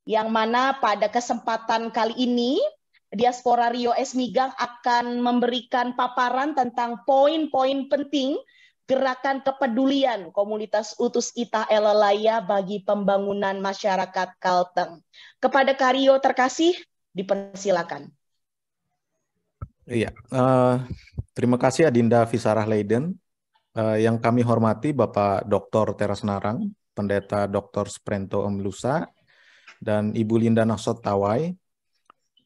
yang mana pada kesempatan kali ini Diaspora Rio Esmigang akan memberikan paparan tentang poin-poin penting gerakan kepedulian komunitas Utus Ita Elalaya bagi pembangunan masyarakat Kalteng. Kepada Kario terkasih, dipersilakan. Iya, terima kasih Adinda Fisarah Leiden. Yang kami hormati Bapak Dr. Teras Narang, Pendeta Dr. Sprento Omlusa, dan Ibu Linda Nasot Tawai,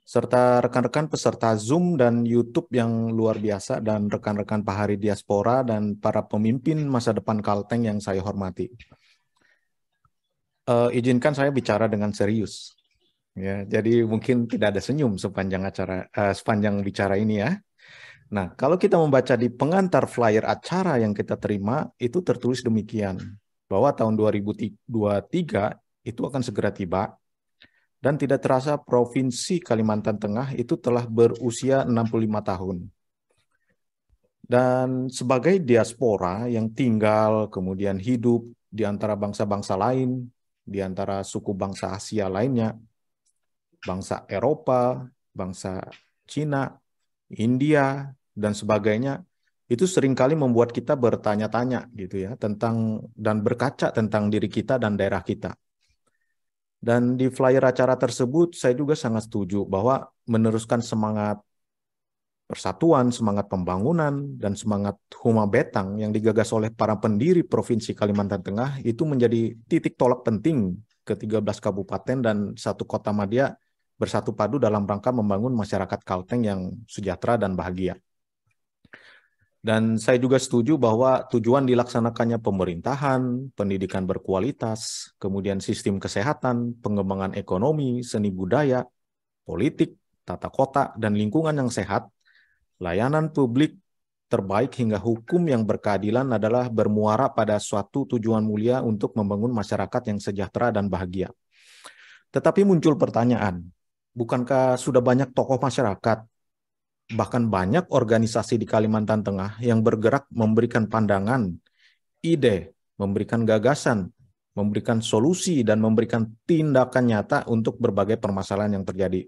serta rekan-rekan peserta Zoom dan YouTube yang luar biasa, dan rekan-rekan Pahari Diaspora, dan para pemimpin masa depan Kalteng yang saya hormati. Izinkan saya bicara dengan serius. Ya, jadi mungkin tidak ada senyum sepanjang bicara ini ya. Nah, kalau kita membaca di pengantar flyer acara yang kita terima, itu tertulis demikian, bahwa tahun 2023 itu akan segera tiba, dan tidak terasa Provinsi Kalimantan Tengah itu telah berusia 65 tahun. Dan sebagai diaspora yang tinggal, kemudian hidup di antara bangsa-bangsa lain, di antara suku bangsa Asia lainnya, bangsa Eropa, bangsa Cina, India, dan sebagainya, itu seringkali membuat kita bertanya-tanya gitu ya tentang dan berkaca tentang diri kita dan daerah kita. Dan di flyer acara tersebut saya juga sangat setuju bahwa meneruskan semangat persatuan, semangat pembangunan, dan semangat Huma Betang yang digagas oleh para pendiri Provinsi Kalimantan Tengah itu menjadi titik tolak penting ke 13 kabupaten dan 1 kota madya bersatu padu dalam rangka membangun masyarakat Kalteng yang sejahtera dan bahagia. Dan saya juga setuju bahwa tujuan dilaksanakannya pemerintahan, pendidikan berkualitas, kemudian sistem kesehatan, pengembangan ekonomi, seni budaya, politik, tata kota, dan lingkungan yang sehat, layanan publik terbaik hingga hukum yang berkeadilan adalah bermuara pada suatu tujuan mulia untuk membangun masyarakat yang sejahtera dan bahagia. Tetapi muncul pertanyaan, bukankah sudah banyak tokoh masyarakat, bahkan banyak organisasi di Kalimantan Tengah yang bergerak memberikan pandangan, ide, memberikan gagasan, memberikan solusi, dan memberikan tindakan nyata untuk berbagai permasalahan yang terjadi?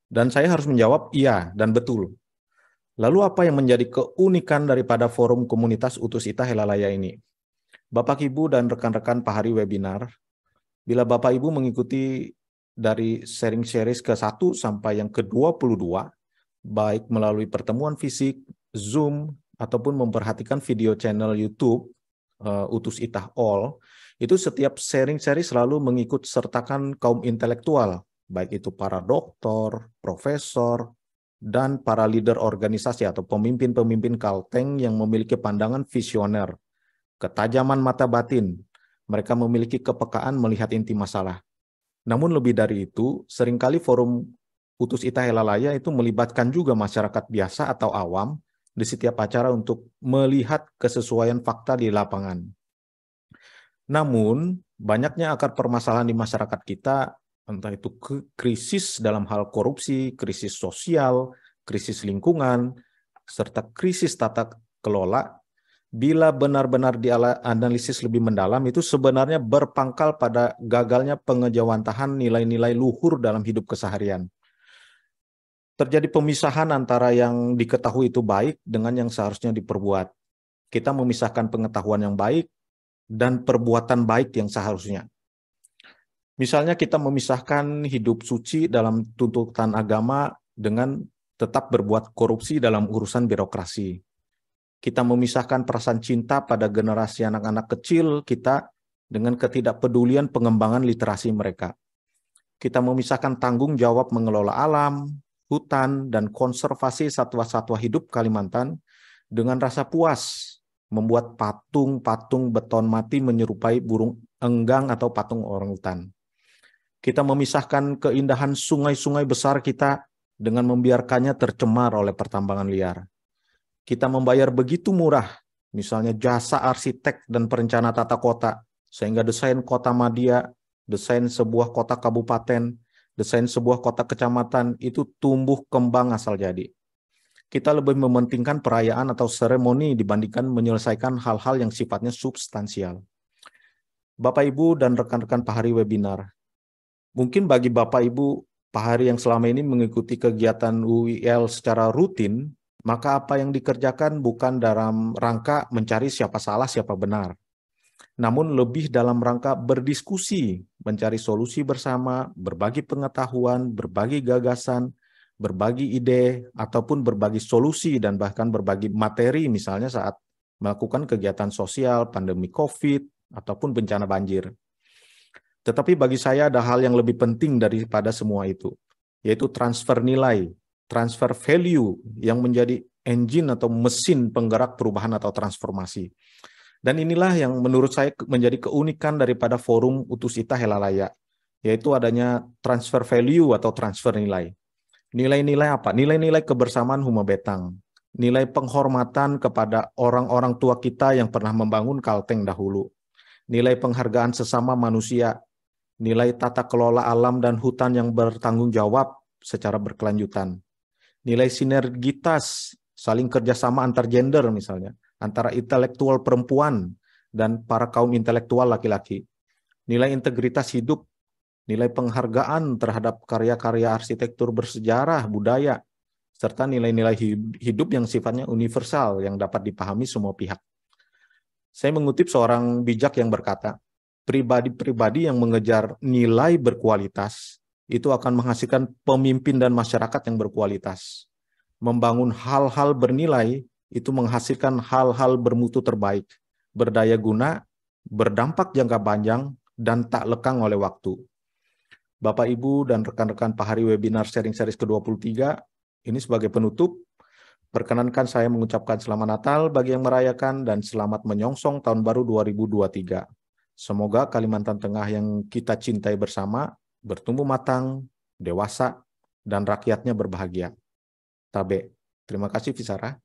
Dan saya harus menjawab iya dan betul. Lalu apa yang menjadi keunikan daripada forum komunitas Utus Ita Helalaya ini? Bapak, Ibu, dan rekan-rekan Pahari webinar, bila Bapak Ibu mengikuti dari sharing series ke-1 sampai yang ke-22, baik melalui pertemuan fisik, Zoom, ataupun memperhatikan video channel YouTube Utus Ita All, itu setiap sharing series selalu mengikut sertakan kaum intelektual, baik itu para doktor, profesor, dan para leader organisasi atau pemimpin-pemimpin Kalteng yang memiliki pandangan visioner, ketajaman mata batin. Mereka memiliki kepekaan melihat inti masalah. Namun lebih dari itu, seringkali forum Utus Ita Helalaya itu melibatkan juga masyarakat biasa atau awam di setiap acara untuk melihat kesesuaian fakta di lapangan. Namun, banyaknya akar permasalahan di masyarakat kita, entah itu krisis dalam hal korupsi, krisis sosial, krisis lingkungan, serta krisis tata kelola, bila benar-benar dianalisis lebih mendalam, itu sebenarnya berpangkal pada gagalnya pengejawantahan nilai-nilai luhur dalam hidup keseharian. Terjadi pemisahan antara yang diketahui itu baik dengan yang seharusnya diperbuat. Kita memisahkan pengetahuan yang baik dan perbuatan baik yang seharusnya. Misalnya kita memisahkan hidup suci dalam tuntutan agama dengan tetap berbuat korupsi dalam urusan birokrasi. Kita memisahkan perasaan cinta pada generasi anak-anak kecil kita dengan ketidakpedulian pengembangan literasi mereka. Kita memisahkan tanggung jawab mengelola alam, hutan, dan konservasi satwa-satwa hidup Kalimantan dengan rasa puas membuat patung-patung beton mati menyerupai burung enggang atau patung orangutan. Kita memisahkan keindahan sungai-sungai besar kita dengan membiarkannya tercemar oleh pertambangan liar. Kita membayar begitu murah, misalnya jasa arsitek dan perencana tata kota, sehingga desain kota madya, desain sebuah kota kabupaten, desain sebuah kota kecamatan itu tumbuh kembang asal jadi. Kita lebih mementingkan perayaan atau seremoni dibandingkan menyelesaikan hal-hal yang sifatnya substansial. Bapak, Ibu, dan rekan-rekan Pahari webinar, Mungkin bagi Bapak Ibu, Pak Hari yang selama ini mengikuti kegiatan UIL secara rutin, maka apa yang dikerjakan bukan dalam rangka mencari siapa salah, siapa benar. Namun lebih dalam rangka berdiskusi, mencari solusi bersama, berbagi pengetahuan, berbagi gagasan, berbagi ide, ataupun berbagi solusi dan bahkan berbagi materi misalnya saat melakukan kegiatan sosial, pandemi COVID, ataupun bencana banjir. Tetapi bagi saya ada hal yang lebih penting daripada semua itu, yaitu transfer nilai, transfer value yang menjadi engine atau mesin penggerak perubahan atau transformasi. Dan inilah yang menurut saya menjadi keunikan daripada forum Utus Ita Helalaya, yaitu adanya transfer value atau transfer nilai. Nilai-nilai apa? Nilai-nilai kebersamaan Huma Betang, nilai penghormatan kepada orang-orang tua kita yang pernah membangun Kalteng dahulu, nilai penghargaan sesama manusia, nilai tata kelola alam dan hutan yang bertanggung jawab secara berkelanjutan, nilai sinergitas, saling kerjasama antar gender misalnya, antara intelektual perempuan dan para kaum intelektual laki-laki, nilai integritas hidup, nilai penghargaan terhadap karya-karya arsitektur bersejarah, budaya, serta nilai-nilai hidup yang sifatnya universal yang dapat dipahami semua pihak. Saya mengutip seorang bijak yang berkata, pribadi-pribadi yang mengejar nilai berkualitas itu akan menghasilkan pemimpin dan masyarakat yang berkualitas. Membangun hal-hal bernilai itu menghasilkan hal-hal bermutu terbaik, berdaya guna, berdampak jangka panjang, dan tak lekang oleh waktu. Bapak, Ibu, dan rekan-rekan Pak Hari Webinar Sharing Series ke-23, ini sebagai penutup, perkenankan saya mengucapkan selamat Natal bagi yang merayakan dan selamat menyongsong tahun baru 2023. Semoga Kalimantan Tengah yang kita cintai bersama bertumbuh matang, dewasa, dan rakyatnya berbahagia. Tabe. Terima kasih, Visara.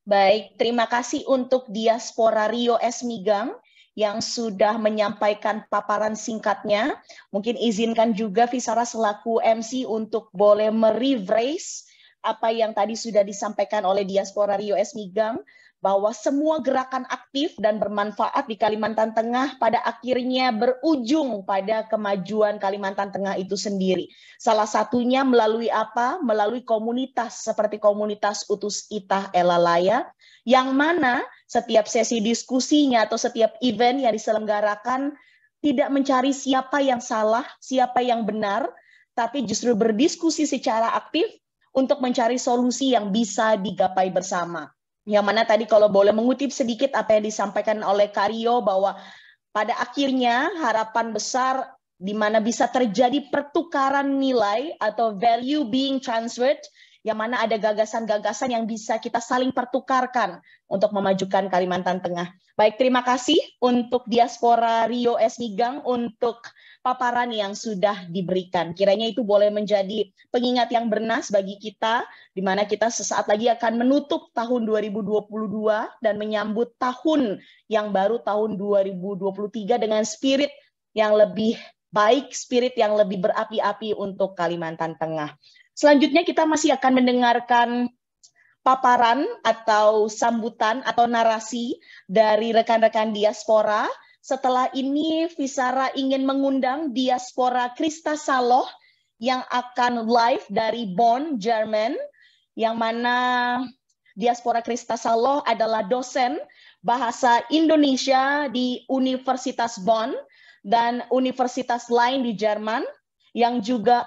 Baik, terima kasih untuk Diaspora Rio Esmigang yang sudah menyampaikan paparan singkatnya. Mungkin izinkan juga Visara selaku MC untuk boleh merephrase apa yang tadi sudah disampaikan oleh Diaspora Rio Esmigang, bahwa semua gerakan aktif dan bermanfaat di Kalimantan Tengah pada akhirnya berujung pada kemajuan Kalimantan Tengah itu sendiri. Salah satunya melalui apa? Melalui komunitas seperti komunitas Utus Ita Helalaya, yang mana setiap sesi diskusinya atau setiap event yang diselenggarakan tidak mencari siapa yang salah, siapa yang benar, tapi justru berdiskusi secara aktif untuk mencari solusi yang bisa digapai bersama. Yang mana tadi kalau boleh mengutip sedikit apa yang disampaikan oleh Karyo, bahwa pada akhirnya harapan besar di mana bisa terjadi pertukaran nilai atau value being transferred, yang mana ada gagasan-gagasan yang bisa kita saling pertukarkan untuk memajukan Kalimantan Tengah. Baik, terima kasih untuk Diaspora Rio Esmigang untuk paparan yang sudah diberikan. Kiranya itu boleh menjadi pengingat yang bernas bagi kita, di mana kita sesaat lagi akan menutup tahun 2022 dan menyambut tahun yang baru, tahun 2023, dengan spirit yang lebih baik, spirit yang lebih berapi-api untuk Kalimantan Tengah. Selanjutnya kita masih akan mendengarkan paparan atau sambutan atau narasi dari rekan-rekan diaspora. Setelah ini Visara ingin mengundang Diaspora Krista Saloh yang akan live dari Bonn, Jerman, yang mana Diaspora Krista Saloh adalah dosen bahasa Indonesia di Universitas Bonn dan universitas lain di Jerman, yang juga